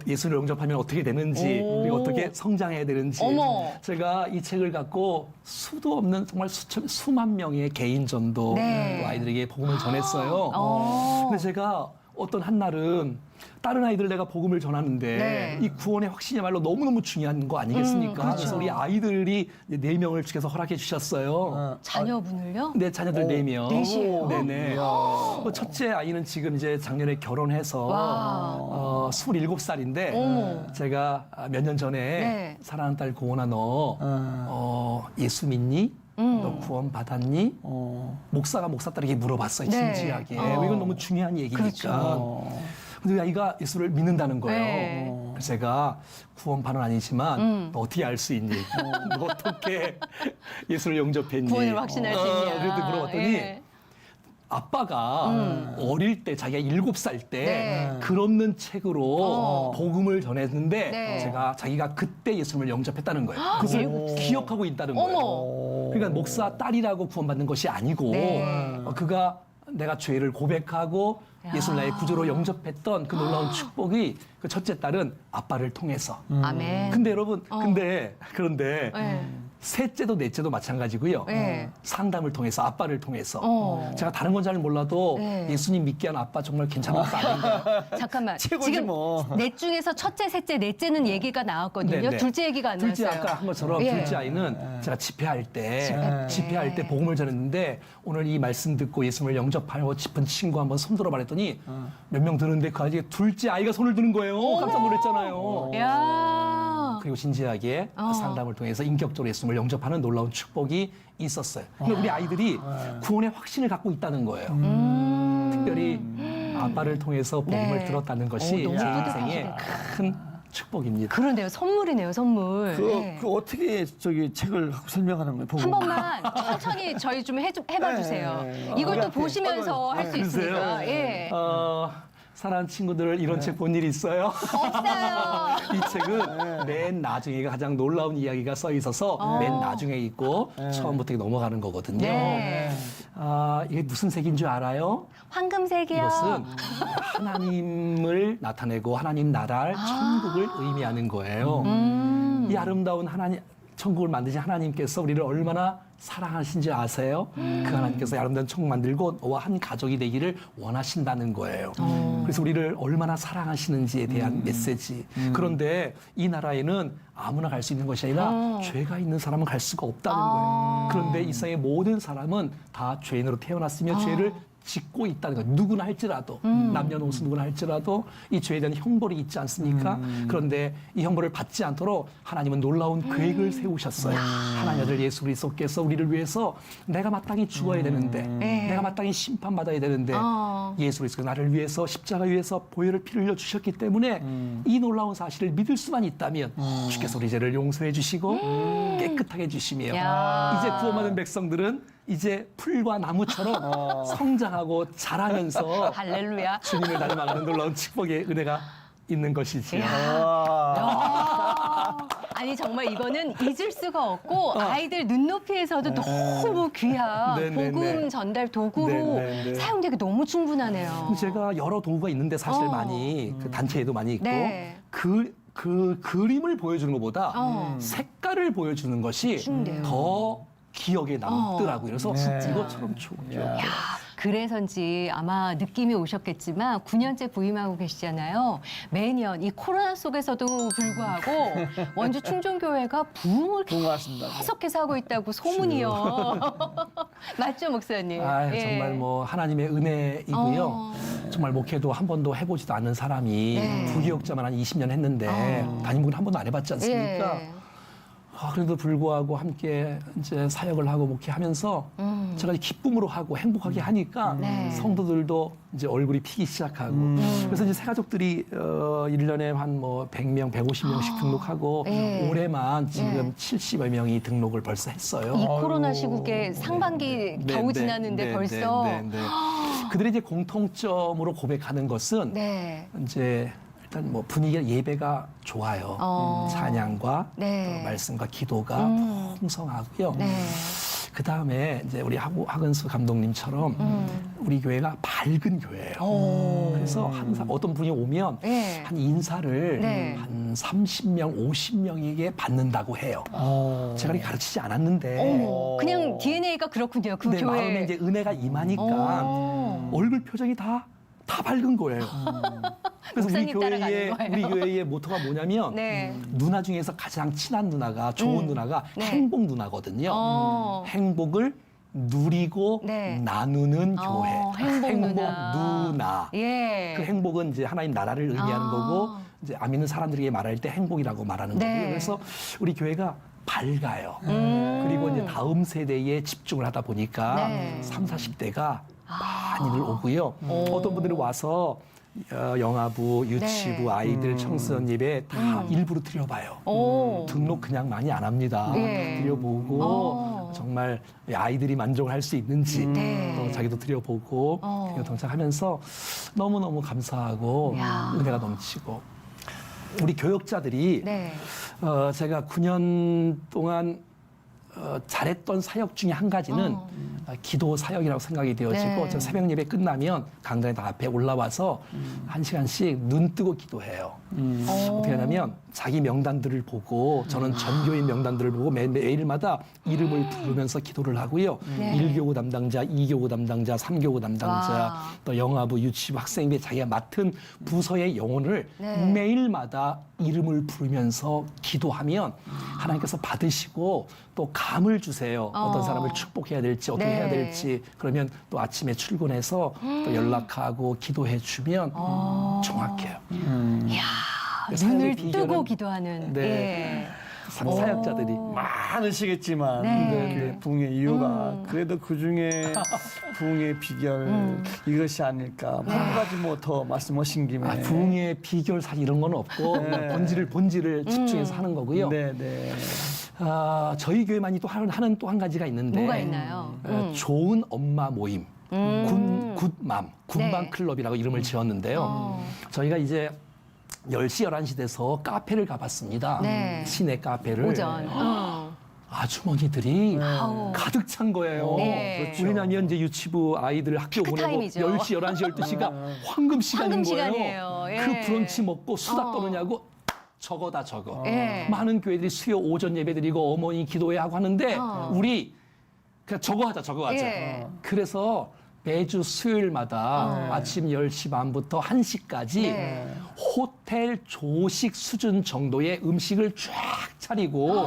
예수를 영접하면 어떻게 되는지, 오. 그리고 어떻게 성장해야 되는지. 어머. 제가 이 책을 갖고 수도 없는 정말 수만 명의 개인 전도 네. 또 아이들에게 복음을 전했어요. 근데 제가 어떤 한 날은 다른 아이들 내가 복음을 전하는데 네. 이 구원의 확신이야말로 너무너무 중요한 거 아니겠습니까? 그렇죠. 그래서 우리 아이들이 4명을 주께서 허락해 주셨어요. 자녀분을요? 네, 자녀들 4명. 넷이에요? 네네. 첫째 아이는 지금 이제 작년에 결혼해서 와. 27살인데 어머. 제가 몇 년 전에 네. 사랑하는 딸 고은아 너 예수 믿니? 너 구원 받았니? 목사가 목사 딸에게 물어봤어요. 네. 진지하게. 이건 너무 중요한 얘기니까. 그렇죠. 근데 아이가 예수를 믿는다는 거예요. 네. 그래서 제가 구원파는 아니지만 너 어떻게 알 수 있니? 너 어떻게 예수를 영접했니? 구원을 확신할 수 있냐. 그랬더니 물어봤더니 예. 아빠가 어릴 때 자기가 7살 때 네. 글 없는 책으로 복음을 전했는데 네. 자기가 그때 예수님을 영접했다는 거예요. 그것을 기억하고 있다는 거예요. 어머. 그러니까 목사 딸이라고 구원받는 것이 아니고 네. 그가 내가 죄를 고백하고 예수를 나의 구주로 영접했던 그 놀라운 축복이 그 첫째 딸은 아빠를 통해서. 아멘. 근데 여러분, 그런데 네. 셋째도 넷째도 마찬가지고요. 네. 상담을 통해서 아빠를 통해서 제가 다른 건 잘 몰라도 네. 예수님 믿게 한 아빠 정말 괜찮은 아빠 아닌가요? 잠깐만. 최고지 지금 뭐. 넷 중에서 첫째, 셋째, 넷째는 얘기가 나왔거든요. 네네. 둘째 얘기가 안 둘째 나왔어요. 아까 한 것처럼 예. 둘째 아이는 제가 집회할 때 집회 때. 복음을 전했는데 오늘 이 말씀 듣고 예수님을 영접하고 싶은 친구 한번 손 들어봐 그랬더니 몇 명 드는데 그 아이 둘째 아이가 손을 드는 거예요. 깜짝 놀랐잖아요. 야. 그리고 진지하게 상담을 통해서 인격적으로 예수님을 영접하는 놀라운 축복이 있었어요. 그러니까 우리 아이들이 구원의 확신을 갖고 있다는 거예요. 특별히 아빠를 통해서 복음을 네. 들었다는 것이 너무 제 뿌듯하시겠다. 인생의 큰 축복입니다. 그런데요. 선물이네요, 선물. 네. 그 어떻게 저기 책을 설명하는 거예요? 한 번만 천천히 저희 좀 해봐 주세요. 네. 이걸 또 우리한테. 보시면서 할 수 그러세요? 있으니까. 예. 사랑하는 친구들 이런 책 본 일 있어요? 없어요. 이 책은 맨 나중에가 가장 놀라운 이야기가 써 있어서 맨 나중에 있고 처음부터 넘어가는 거거든요. 네. 이게 무슨 색인 줄 알아요? 황금색이요. 이것은 하나님을 나타내고 하나님 나라를 천국을 의미하는 거예요. 이 아름다운 천국을 만드신 하나님께서 우리를 얼마나 사랑하신지 아세요? 그 하나님께서 아름다운 천국 만들고 너와 한 가족이 되기를 원하신다는 거예요. 그래서 우리를 얼마나 사랑하시는지에 대한 메시지. 그런데 이 나라에는 아무나 갈 수 있는 것이 아니라 죄가 있는 사람은 갈 수가 없다는 거예요. 그런데 이 세상의 모든 사람은 다 죄인으로 태어났으며 죄를 짓고 있다는 거예요. 누구나 할지라도 남녀노소 누구나 할지라도 이 죄에 대한 형벌이 있지 않습니까? 그런데 이 형벌을 받지 않도록 하나님은 놀라운 계획을 세우셨어요. 하나님 아들 예수 그리스도께서 우리를 위해서 내가 마땅히 죽어야 되는데 내가 마땅히 심판받아야 되는데 예수 그리스도가 나를 위해서 십자가 위에서 보혈을 피를 흘려 주셨기 때문에 이 놀라운 사실을 믿을 수만 있다면 주께서 우리 죄를 용서해 주시고 깨끗하게 해주시며 야. 이제 구원받은 백성들은 이제 풀과 나무처럼 성장하고 자라면서 할렐루야. 주님을 닮아가는 놀라운 축복의 은혜가 있는 것이지요. 아니 정말 이거는 잊을 수가 없고 아이들 눈높이에서도 너무 귀한 네네네. 복음 전달 도구로 네네네. 사용되기 너무 충분하네요. 제가 여러 도구가 있는데 사실 많이 그 단체에도 많이 있고 네. 그 그림을 보여주는 것보다 어. 색깔을 보여주는 것이 중요해요. 더 기억에 남더라고요. 그래서 진짜. 이것처럼 좋죠. 야. 그래서인지 아마 느낌이 오셨겠지만 9년째 부임하고 계시잖아요. 매년 이 코로나 속에서도 불구하고 원주 충정교회가 부흥을 부흥하신다고. 계속해서 하고 있다고 소문이요. 맞죠, 목사님? 예. 정말 뭐 하나님의 은혜이고요. 어. 정말 목회도 한 번도 해보지도 않은 사람이 네. 부교육자만 한 20년 했는데 담임목은 한 번도 안 해봤지 않습니까? 예. 그래도 불구하고 함께 이제 사역을 하고 목회하면서 제가 기쁨으로 하고 행복하게 하니까 네. 성도들도 이제 얼굴이 피기 시작하고 그래서 이제 새 가족들이 1년에 한 뭐 100명, 150명씩 등록하고 네. 올해만 지금 네. 70여 명이 등록을 벌써 했어요. 이 코로나 시국에 상반기 겨우 지났는데 벌써 그들이 이제 공통점으로 고백하는 것은 네. 이제 일단 뭐 분위기가 예배가 좋아요. 찬양과 네. 또 말씀과 기도가 풍성하고요. 네. 그 다음에 이제 우리 하근수 감독님처럼 우리 교회가 밝은 교회예요. 그래서 항상 어떤 분이 오면 네. 한 인사를 네. 한 30명, 50명에게 받는다고 해요. 제가 이렇게 가르치지 않았는데 어머, 그냥 DNA가 그렇군요. 그 근데 교회. 마음에 이제 은혜가 임하니까 얼굴 표정이 다 밝은 거예요. 그래서 목사님 따라가는 거예요. 우리 교회의 모토가 뭐냐면 네. 누나 중에서 가장 친한 누나가 좋은 누나가 네. 행복 누나거든요. 행복을 누리고 네. 나누는 교회. 행복 누나. 누나. 예. 그 행복은 이제 하나님 나라를 의미하는 거고 이제 안 믿는 사람들에게 말할 때 행복이라고 말하는 네. 거고요. 그래서 우리 교회가 밝아요. 그리고 이제 다음 세대에 집중을 하다 보니까 네. 3, 40대가 많이들 오고요. 어떤 분들이 와서 영아부, 유치부, 네. 아이들 청소년 예배 다 일부러 드려봐요. 오. 등록 그냥 많이 안 합니다. 예. 드려보고 정말 아이들이 만족을 할 수 있는지 네. 또 자기도 드려보고 그리고 동작하면서 너무너무 감사하고 야. 은혜가 넘치고 우리 교역자들이 네. 제가 9년 동안 잘했던 사역 중에 한 가지는 기도 사역이라고 생각이 되어지고 네. 저 새벽 예배 끝나면 강단에 다 앞에 올라와서 1시간씩 눈 뜨고 기도해요. 어떻게 하냐면 자기 명단들을 보고 저는 전교인 명단들을 보고 매일마다 이름을 부르면서 기도를 하고요. 네. 1교구 담당자, 2교구 담당자, 3교구 담당자, 와. 또 영아부, 유치부, 학생부 자기가 맡은 부서의 영혼을 네. 매일마다 이름을 부르면서 기도하면 하나님께서 받으시고 또 감을 주세요. 어떤 사람을 축복해야 될지 어떻게 네. 해야 될지 그러면 또 아침에 출근해서 또 연락하고 기도해 주면 정확해요. 이야, 사역의 눈을 비결은- 뜨고 기도하는. 네. 예. 사역자들이 많으시겠지만 네. 그 부흥의 이유가 그래도 그 중에 부흥의 비결 이것이 아닐까. 한 가지 뭐 더 말씀하신 김에. 부흥의 비결 사실 이런 건 없고 네. 본질을 집중해서 하는 거고요. 네, 네. 저희 교회만이 또 하는 또 한 가지가 있는데 뭐가 있나요? 좋은 엄마 모임, 굿맘 네. 클럽이라고 이름을 지었는데요. 저희가 이제 10시, 11시 돼서 카페를 가봤습니다. 네. 시내 카페를. 오전. 아주머니들이 아우. 가득 찬 거예요. 네. 그렇죠. 왜냐하면 이제 유치부 아이들 학교 보내고 타임이죠. 10시, 11시, 12시가 황금 시간인 황금 거예요. 시간이에요. 예. 그 브런치 먹고 수다 떠느냐고 저거다 저거. 예. 많은 교회들이 수요 오전 예배 드리고 어머니 기도회 하고 하는데 우리 그냥 저거 하자 저거 하자. 예. 그래서 매주 수요일마다 아침 10시 반부터 1시까지 네. 호텔 조식 수준 정도의 음식을 쫙 차리고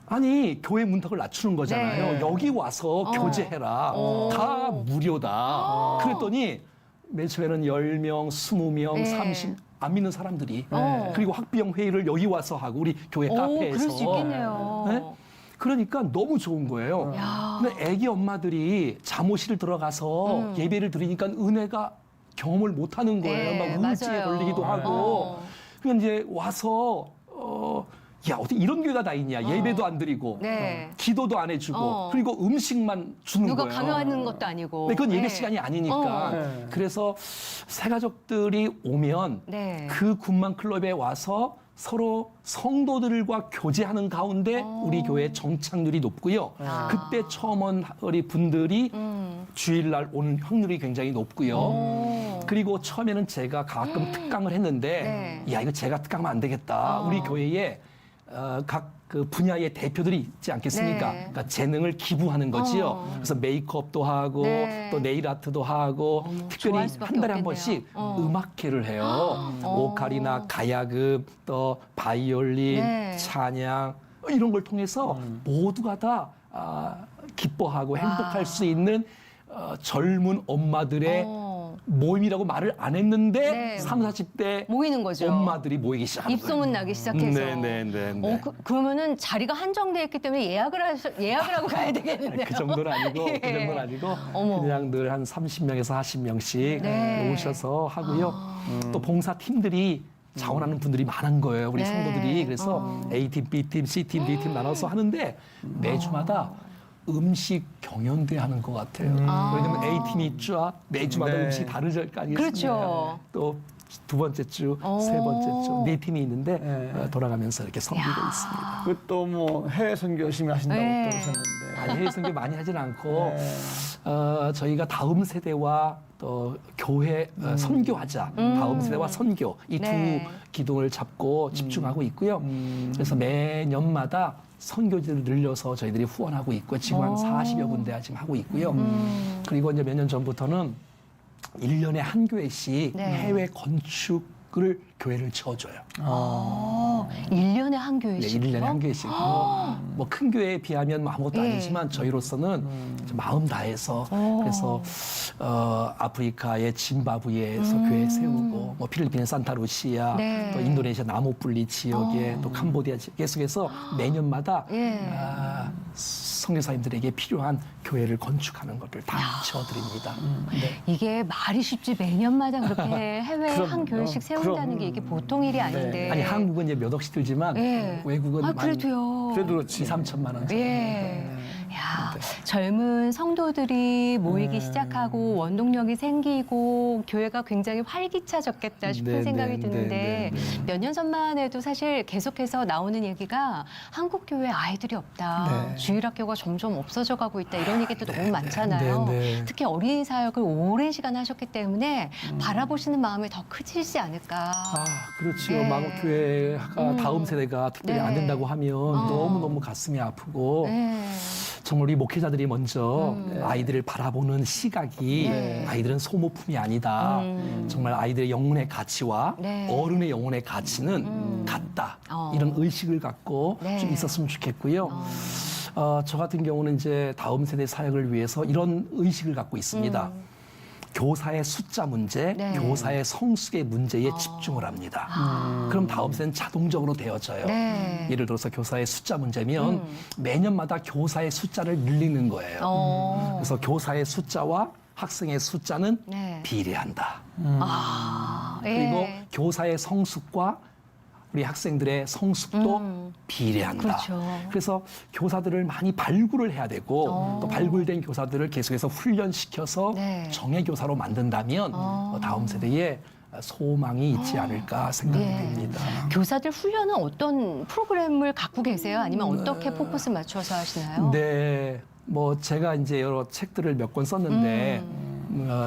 아니 교회 문턱을 낮추는 거잖아요. 네. 여기 와서 교제해라. 다 무료다. 그랬더니 맨 처음에는 10명, 20명, 네. 30 안 믿는 사람들이 네. 그리고 학비형 회의를 여기 와서 하고 우리 교회 카페에서 그럴 수 있겠네요. 네? 그러니까 너무 좋은 거예요. 야. 근데 애기 엄마들이 잠옷실 들어가서 예배를 드리니까 은혜가 경험을 못 하는 거예요. 네, 막 우울증에 맞아요. 걸리기도 하고. 그러니까 이제 와서 야, 어떻게 이런 교회가 다 있냐. 예배도 안 드리고 네. 기도도 안 해주고 그리고 음식만 주는 누가 거예요. 강요하는 것도 아니고. 근데 그건 예배 네. 시간이 아니니까. 네. 그래서 새가족들이 오면 네. 그 군만 클럽에 와서 서로 성도들과 교제하는 가운데 우리 교회 정착률이 높고요. 그때 처음 온 우리 분들이 주일날 오는 확률이 굉장히 높고요. 그리고 처음에는 제가 가끔 특강을 했는데 야 이거 제가 특강하면 안 되겠다. 우리 교회에 각 그 분야의 대표들이 있지 않겠습니까? 네. 그러니까 재능을 기부하는 거지요. 그래서 메이크업도 하고 네. 또 네일 아트도 하고 특별히 좋아할 수밖에 한 달에 한 없겠네요. 번씩 음악회를 해요. 오카리나 가야금 또 바이올린 네. 찬양 이런 걸 통해서 모두가 다 기뻐하고 행복할 수 있는 젊은 엄마들의 모임이라고 말을 안 했는데 네. 30, 40대 모이는 거죠. 엄마들이 모이기 시작하는 입소문 나기 시작해서. 네네네. 그러면은 자리가 한정돼 있기 때문에 예약을 하고 가야 되겠는데요. 그 정도는 아니고 예. 그 정도는 아니고 어머. 그냥 늘 한 30명에서 40명씩 네. 오셔서 하고요. 또 봉사 팀들이 자원하는 분들이 많은 거예요. 우리 네. 성도들이 그래서 A팀, B팀, C팀, D팀 나눠서 하는데 매주마다 음식 경연대 하는 것 같아요. 왜냐면 A팀이 매주마다 네. 음식이 다르지 않겠습니까? 그렇죠. 또 두 번째 주, 세 번째 주, 네 팀이 있는데 네. 돌아가면서 이렇게 섬기고 있습니다. 그것도 뭐 해외 선교 열심히 하신다고 네. 들으셨는데. 아니, 해외 선교 많이 하진 않고 네. 저희가 다음 세대와 또 교회 선교하자 다음 세대와 선교 이 두 네. 기둥을 잡고 집중하고 있고요. 그래서 매년마다 선교지를 늘려서 저희들이 후원하고 있고 지금 한 40여 군데 지금 하고 있고요. 그리고 이제 몇 년 전부터는 1년에 한 교회씩 네. 해외 건축을 교회를 지어줘요. 1년에 한 네, 교회씩. 1년에 한 교회씩. 뭐 큰 교회에 비하면 뭐 아무것도 예. 아니지만 저희로서는 좀 마음 다해서 그래서 아프리카의 짐바브웨에서 교회 세우고 뭐 필리핀의 산타루시아 네. 또 인도네시아 나무뿔리 지역에 또 캄보디아 지역 계속해서 매년마다 예. 선교사님들에게 필요한 교회를 건축하는 것을 다 지어드립니다. 네. 이게 말이 쉽지 매년마다 그렇게 해외 한 그럼요. 교회씩 세운다는 그럼. 게 이게 보통 일이 아닌데. 아니 한국은 이제 몇 억씩 들지만 예. 외국은 아, 그래도요. 그래도 그렇지. 2, 3천만 원. 예. 야, 젊은 성도들이 모이기 시작하고 원동력이 생기고 교회가 굉장히 활기차졌겠다 싶은 네, 생각이 네, 드는데 네, 네, 네. 몇 년 전만 해도 사실 계속해서 나오는 얘기가 한국 교회 아이들이 없다. 네. 주일학교가 점점 없어져 가고 있다. 이런 얘기도 너무 많잖아요. 네, 네. 특히 어린이 사역을 오랜 시간 하셨기 때문에 바라보시는 마음이 더 크시지 않을까. 그렇지요. 네. 마곡교회가 다음 세대가 특별히 네. 안 된다고 하면 너무너무 가슴이 아프고 네. 정말 우리 목회자들이 먼저 네. 아이들을 바라보는 시각이 네. 아이들은 소모품이 아니다. 정말 아이들의 영혼의 가치와 네. 어른의 영혼의 가치는 같다. 이런 의식을 갖고 네. 좀 있었으면 좋겠고요. 저 같은 경우는 이제 다음 세대 사역을 위해서 이런 의식을 갖고 있습니다. 교사의 숫자 문제, 네. 교사의 성숙의 문제에 집중을 합니다. 그럼 다음 세대는 자동적으로 되어져요. 네. 예를 들어서 교사의 숫자 문제면 매년마다 교사의 숫자를 늘리는 거예요. 그래서 교사의 숫자와 학생의 숫자는 네. 비례한다. 예. 그리고 교사의 성숙과 우리 학생들의 성숙도 비례한다. 그렇죠. 그래서 교사들을 많이 발굴을 해야 되고 또 발굴된 교사들을 계속해서 훈련시켜서 네. 정예 교사로 만든다면 다음 세대에 소망이 있지 않을까 생각이 네. 듭니다. 교사들 훈련은 어떤 프로그램을 갖고 계세요? 아니면 어떻게 포커스 맞춰서 하시나요? 네, 뭐 제가 이제 여러 책들을 몇 권 썼는데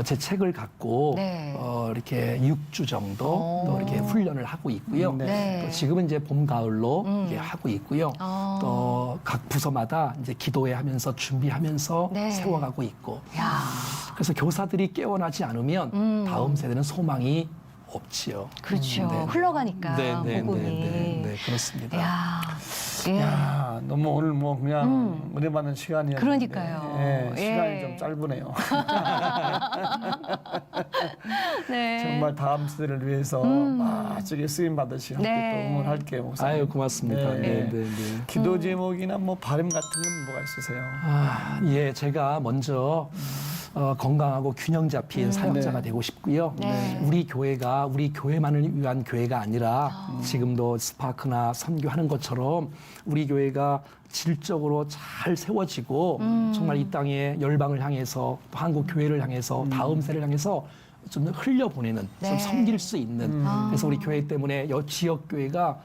제 책을 갖고 네. 이렇게 6주 정도 또 이렇게 훈련을 하고 있고요. 네. 또 지금은 이제 봄 가을로 이렇게 하고 있고요. 또 각 부서마다 이제 기도회 하면서 준비하면서 네. 세워가고 있고. 야. 그래서 교사들이 깨어나지 않으면 다음 세대는 소망이 없지요. 그렇죠. 네. 흘러가니까 복음이. 네, 그렇습니다. 야. 예. 야, 너무 오늘 뭐 그냥 은혜 받는 시간이었는데 그러니까요. 예, 시간이 예. 좀 짧으네요. 네. 정말 다음 세대를 위해서 저게 쓰임 받으시 함께 네. 또 응원할게요, 목사님. 아유, 고맙습니다. 네, 네, 네. 기도 제목이나 뭐 바람 같은 건 뭐가 있으세요? 예, 제가 먼저 건강하고 균형 잡힌 사역자가 되고 싶고요. 네. 우리 교회가 우리 교회만을 위한 교회가 아니라 지금도 스파크나 선교하는 것처럼 우리 교회가 질적으로 잘 세워지고 정말 이 땅에 열방을 향해서 또 한국 교회를 향해서 다음 세대를 향해서 좀 흘려보내는 네. 좀 섬길 수 있는 그래서 우리 교회 때문에 지역 교회가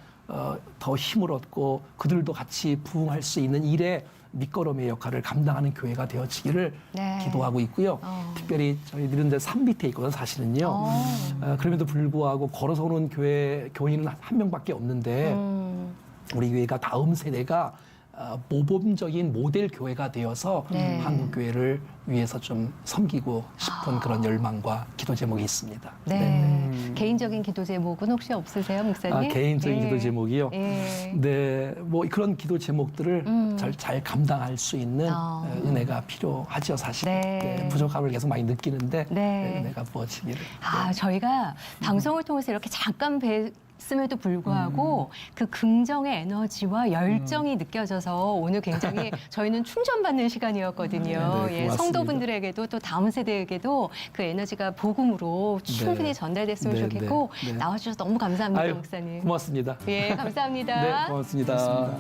더 힘을 얻고 그들도 같이 부흥할 수 있는 일에 밑거름의 역할을 감당하는 교회가 되어지기를 네. 기도하고 있고요. 특별히 저희들은 이제 산 밑에 있거든요, 사실은요. 그럼에도 불구하고 걸어서 오는 교인은 한 명밖에 없는데 우리 교회가 다음 세대가 모범적인 모델 교회가 되어서 네. 한국 교회를 위해서 좀 섬기고 싶은 그런 열망과 기도 제목이 있습니다. 네. 개인적인 기도 제목은 혹시 없으세요, 목사님? 개인적인 예. 기도 제목이요. 예. 네, 뭐 그런 기도 제목들을 잘 감당할 수 있는 은혜가 필요하죠, 사실. 네. 네, 부족함을 계속 많이 느끼는데 네. 은혜가 부어지기를. 저희가 방송을 통해서 이렇게 잠깐 뵀음에도 불구하고 그 긍정의 에너지와 열정이 느껴져서 오늘 굉장히 저희는 충전받는 시간이었거든요. 네, 예, 고맙습니다. 성도분들에게도 또 다음 세대에게도 그 에너지가 복음으로 충분히 네. 전달됐으면 네, 좋겠고 네, 네. 나와주셔서 너무 감사합니다, 아유, 목사님. 고맙습니다. 예, 감사합니다. 네, 고맙습니다.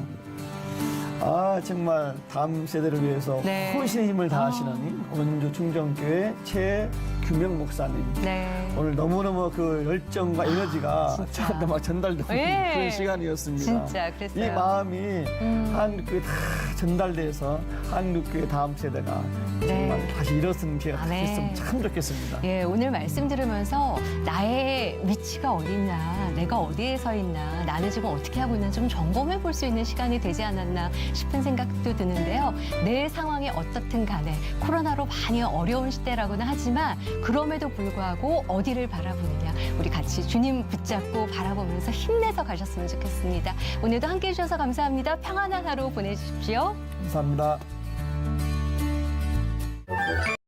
정말 다음 세대를 위해서 네. 혼신의 힘을 다하시는 원주 충정교회 최규명 목사님. 네. 오늘 너무너무 그 열정과 에너지가 저한테 막 전달되는 예. 그런 시간이었습니다. 진짜 그랬어요. 이 마음이 한국교회 다 전달돼서 한국교회 다음 세대가 정말 다시 일어서는 기회가 네. 됐으면 참 좋겠습니다. 예, 오늘 말씀 들으면서 나의 위치가 어딨나, 내가 어디에 서 있나, 나는 지금 어떻게 하고 있는지 좀 점검해 볼 수 있는 시간이 되지 않았나 싶은 생각도 드는데요. 내 상황이 어떻든 간에 코로나로 많이 어려운 시대라고는 하지만 그럼에도 불구하고 어디를 바라보느냐, 우리 같이 주님 붙잡고 바라보면서 힘내서 가셨으면 좋겠습니다. 오늘도 함께해 주셔서 감사합니다. 평안한 하루 보내주십시오. 감사합니다.